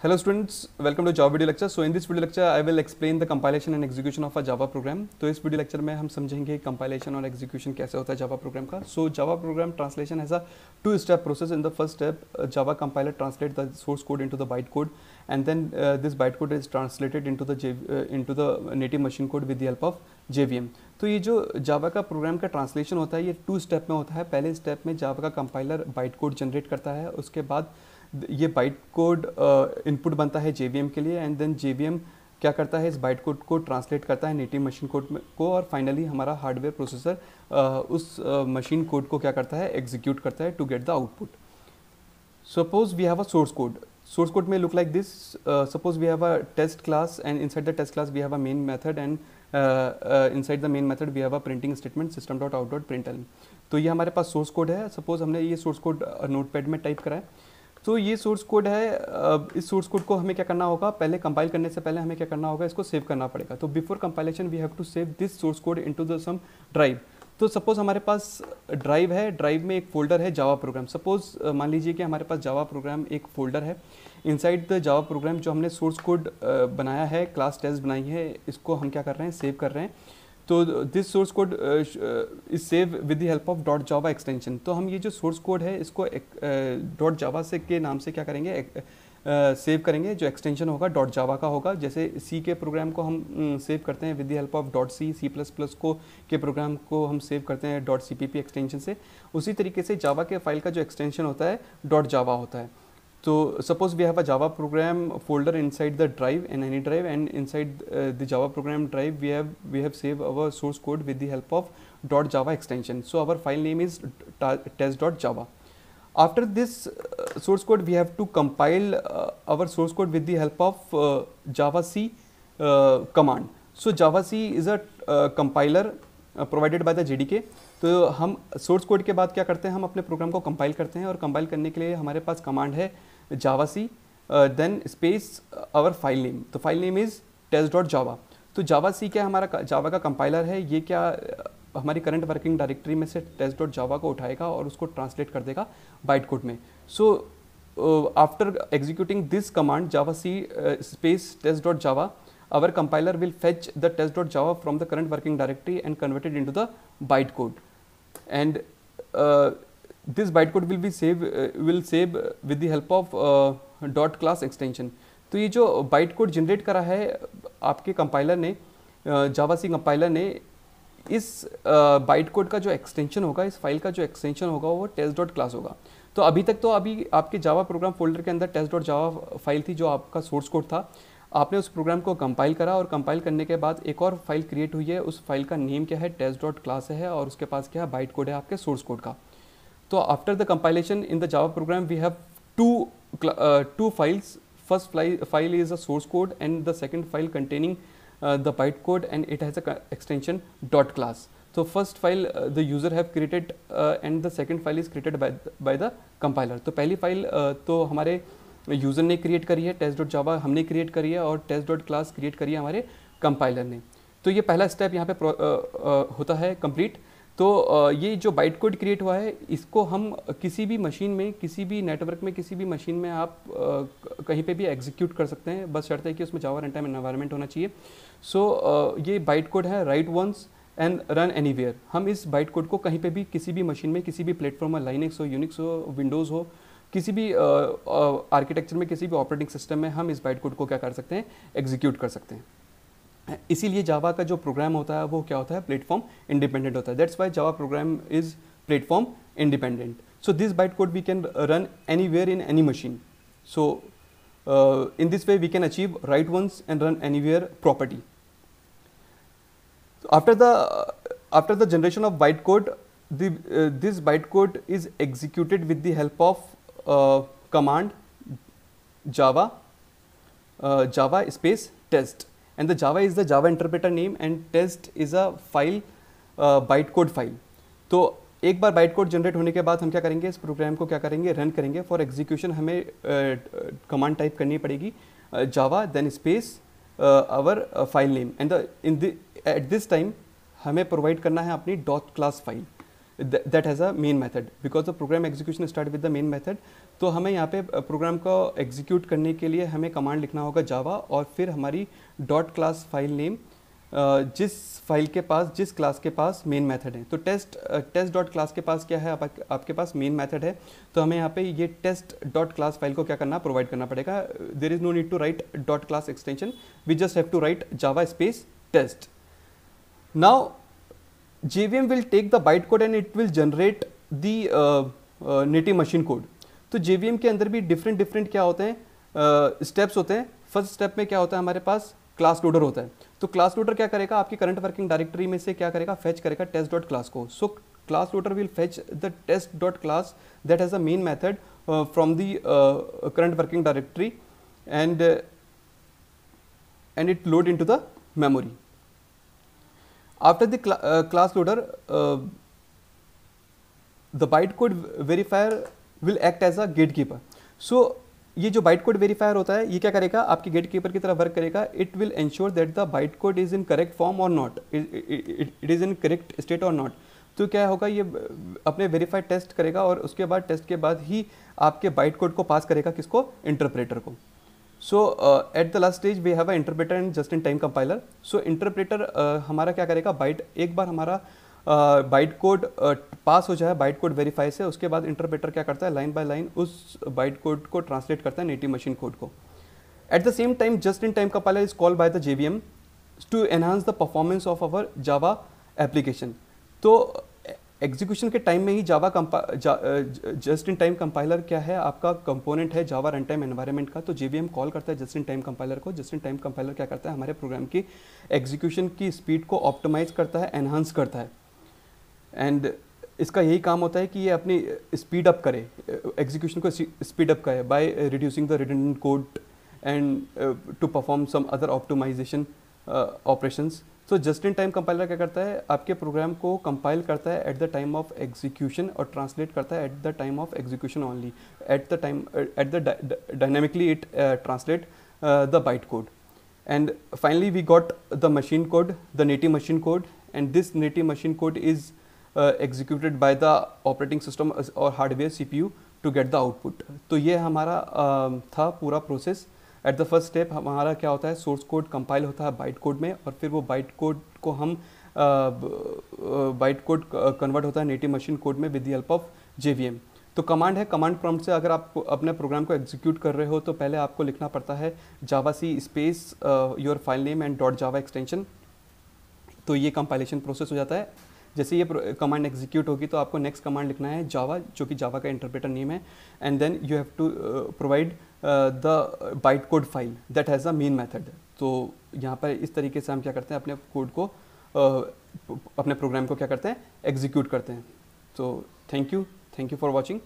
Hello students, welcome to Java video lecture. So in this video lecture I will explain the compilation and execution of a Java program. तो इस video lecture में हम समझेंगे compilation और execution कैसे होता है Java program का. So Java program translation has a two-step process. In the first step, Java compiler translates the source code into the bytecode, and then this bytecode is translated into the native machine code with the help of JVM. तो ये जो Java का programme का translation होता है ये to step में होता है. पहले स्टेप में Java का कंपाइलर बाइट कोड जनरेट करता है, उसके बाद ये बाइट कोड इनपुट बनता है JVM के लिए, एंड देन JVM क्या करता है, इस बाइट कोड को ट्रांसलेट करता है नेटिव मशीन कोड को, और फाइनली हमारा हार्डवेयर प्रोसेसर उस मशीन कोड को क्या करता है, एग्जीक्यूट करता है to get the output. Suppose we have a source code. Source code may look like this. Suppose we have a test class, and inside the test class we have a main method, and inside the main method we have a printing statement system.out.println. तो ये हमारे पास source code है. Suppose हमने ये source code notepad में type करा है. तो ये सोर्स कोड है. इस सोर्स कोड को हमें क्या करना होगा, पहले कंपाइल करने से पहले हमें क्या करना होगा, इसको सेव करना पड़ेगा. तो before compilation we have to save this source code into the some drive. तो सपोज हमारे पास ड्राइव है, ड्राइव में एक फोल्डर है जावा प्रोग्राम. सपोज मान लीजिए कि हमारे पास जावा प्रोग्राम एक फोल्डर है. इनसाइड द जावा प्रोग्राम जो हमने सोर्स कोड बनाया है, क्लास टेस्ट बनाई है, इसको हम क्या कर रहे हैं, सेव कर रहे हैं. तो this source code is save with the help of dot java extension. तो हम ये जो सोर्स कोड है इसको डॉट जावा से के नाम से क्या करेंगे, सेव करेंगे. जो एक्सटेंशन होगा डॉट जावा का होगा. जैसे सी के प्रोग्राम को हम सेव करते हैं with the help of dot C, सी++ को के प्रोग्राम को हम सेव करते हैं डॉट CPP एक्सटेंशन से. उसी तरीके से जावा के फाइल का जो एक्सटेंशन होता है डॉट जावा होता है. तो suppose we have a Java program folder inside the drive, in any drive, and inside the Java program drive we have save our source code with the help of dot java extension. So our file name is test.java. After this source code we have to compile our source code with the help of javac command. So javac is a compiler provided by the JDK. तो हम source code के बाद क्या करते हैं, हम अपने programme को कंपाइल करते हैं, और कंपाइल करने के लिए हमारे पास कमांड है javac then space our file name. तो फाइल नेम इज़ test.java. तो javac क्या हमारा जावा का कंपाइलर है, ये क्या हमारी करंट वर्किंग डायरेक्टरी में से test.java को उठाएगा और उसको ट्रांसलेट कर देगा बाइट कोड में. So after executing this command javac space test.java, our compiler will fetch the test.java from the current working directory and convert it into the bytecode, and this bytecode will save with the help of dot class extension. तो ये जो bytecode generate करा है आपके compiler ने, javac compiler ने, इस bytecode का जो एक्सटेंशन होगा, इस फाइल का जो एक्सटेंशन होगा वो test.class होगा. तो अभी आपके जावा प्रोग्राम फोल्डर के अंदर test.java फाइल थी जो आपका सोर्स कोड था. आपने उस प्रोग्राम को कंपाइल करा, और कंपाइल करने के बाद एक और फाइल क्रिएट हुई है. उस फाइल का नेम क्या है, test.class है, और उसके पास क्या है, बाइट कोड है आपके सोर्स कोड का. तो after the compilation in the Java program we have two files. First file is a source code, and the second file containing the byte code, and it has a extension dot class. तो first file the user have created, and the second file is created by the compiler. तो पहली file तो हमारे user ने create करी है, test.java हमने create करी है, और test.class क्रिएट करी है हमारे कंपाइलर ने. तो ये पहला स्टेप यहाँ पे होता है कंप्लीट. तो ये जो बाइट कोड क्रिएट हुआ है, इसको हम किसी भी मशीन में, किसी भी नेटवर्क में, किसी भी मशीन में आप कहीं पे भी एग्जीक्यूट कर सकते हैं. बस शर्त है कि उसमें जावा रन टाइम एनवायरनमेंट होना चाहिए. सो ये बाइट कोड है, write once and run anywhere. हम इस बाइट कोड को कहीं पे भी, किसी भी मशीन में, किसी भी प्लेटफॉर्म में, लाइनक्स हो, यूनिक्स हो, विंडोज़ हो, किसी भी आर्किटेक्चर में, किसी भी ऑपरेटिंग सिस्टम में हम इस बाइट कोड को क्या कर सकते हैं, एग्जीक्यूट कर सकते हैं. इसीलिए जावा का जो प्रोग्राम होता है वो क्या होता है, प्लेटफॉर्म इंडिपेंडेंट होता है. That's why Java program is platform independent. So this byte code we can run anywhere in any machine. So in this way we can achieve write once and run anywhere property. After the generation of bytecode, this bytecode is executed with the help of command java space test, and the java is the java interpreter name, and test is a file, bytecode file. तो एक बार bytecode generate होने के बाद हम क्या करेंगे, इस programme को क्या करेंगे, रन करेंगे. फॉर एग्जीक्यूशन हमें कमांड टाइप करनी पड़ेगी, java then space our file name, and at this time हमें प्रोवाइड करना है अपनी dot class file. That has a main method because the program execution start with the main method. तो हमें यहाँ पे प्रोग्राम को एग्जीक्यूट करने के लिए हमें कमांड लिखना होगा जावा और फिर हमारी डॉट क्लास फाइल नेम जिस फाइल के पास जिस क्लास के पास मेन मेथड है। तो टेस्ट डॉट क्लास के पास क्या है, आपके पास मेन मेथड है, तो हमें यहाँ पे ये टेस्ट डॉट क्लास फाइल को क्या करना प्रोवाइड करना पड़ेगा। There is no need to write dot class extension, we just have to write Java space test. Now JVM will take the bytecode and it will generate the native machine code। तो JVM के अंदर भी different क्या होते हैं steps होते हैं। First step में क्या होता है, हमारे पास क्लास लोडर होता है। तो क्लास लोडर क्या करेगा, आपकी करंट वर्किंग डायरेक्टरी में से क्या करेगा, फेच करेगा टेस्ट डॉट क्लास को। So class loader will fetch the test dot class that has a main method from the current working directory and it load into the memory. After the class loader, the bytecode verifier will act as a gatekeeper. So ये जो bytecode verifier होता है ये क्या करेगा, आपके gatekeeper की तरह वर्क करेगा। It will ensure that the bytecode is in correct form or not, it is in correct state or not। तो क्या होगा, ये अपने वेरीफाई टेस्ट करेगा और उसके बाद टेस्ट के बाद ही आपके bytecode को पास करेगा किसको, इंटरप्रेटर को। So at the last stage we have a interpreter and just in time compiler. So interpreter हमारा क्या करेगा, एक बार हमारा बाइट कोड पास हो जाए बाइट कोड वेरीफाई से, उसके बाद इंटरप्रेटर क्या करता है, लाइन बाय लाइन उस बाइट कोड को ट्रांसलेट करता है नेटिव मशीन कोड को। At the same time just in time compiler is called by the JVM to enhance the performance of our Java application. तो execution के time में ही Java just in time compiler क्या है, आपका component है जावा run time environment का। तो JVM कॉल करता है जस्ट इन टाइम कंपाइलर को। जस्ट इन टाइम कंपाइलर क्या करता है, हमारे प्रोग्राम की एग्जीक्यूशन की स्पीड को ऑप्टिमाइज करता है, एनहांस करता है। एंड इसका यही काम होता है कि ये अपनी स्पीड अप करे, एग्जीक्यूशन को स्पीड अप करे by reducing the redundant code and to perform some other optimization operations. तो जस्ट इन टाइम कंपाइलर क्या करता है, आपके प्रोग्राम को कंपाइल करता है at the time of execution और ट्रांसलेट करता है at the time of execution only. At the dynamically it translate the byte code. And finally we got the machine code, the native machine code, and this native machine code is executed by the operating system और hardware CPU to get the output। तो ये हमारा था पूरा process. At the first step हमारा क्या होता है, सोर्स कोड कंपाइल होता है बाइट कोड में और फिर वो बाइट कोड को हम बाइट कोड कन्वर्ट होता है नेटिव मशीन कोड में with the help of JVM। तो कमांड है, कमांड प्रॉम्प्ट से अगर आप अपने प्रोग्राम को एग्जीक्यूट कर रहे हो तो पहले आपको लिखना पड़ता है javac space your file name and dot java extension. तो ये कंपाइलेशन प्रोसेस हो जाता है। जैसे ये कमांड एग्जीक्यूट होगी तो आपको नेक्स्ट कमांड लिखना है जावा, जो कि जावा का इंटरप्रेटर नेम है, and then you have to provide the byte code file that has a main method. तो यहाँ पर इस तरीके से हम क्या करते हैं, अपने कोड को अपने प्रोग्राम को क्या करते हैं, एग्जीक्यूट करते हैं। तो थैंक यू फॉर वॉचिंग।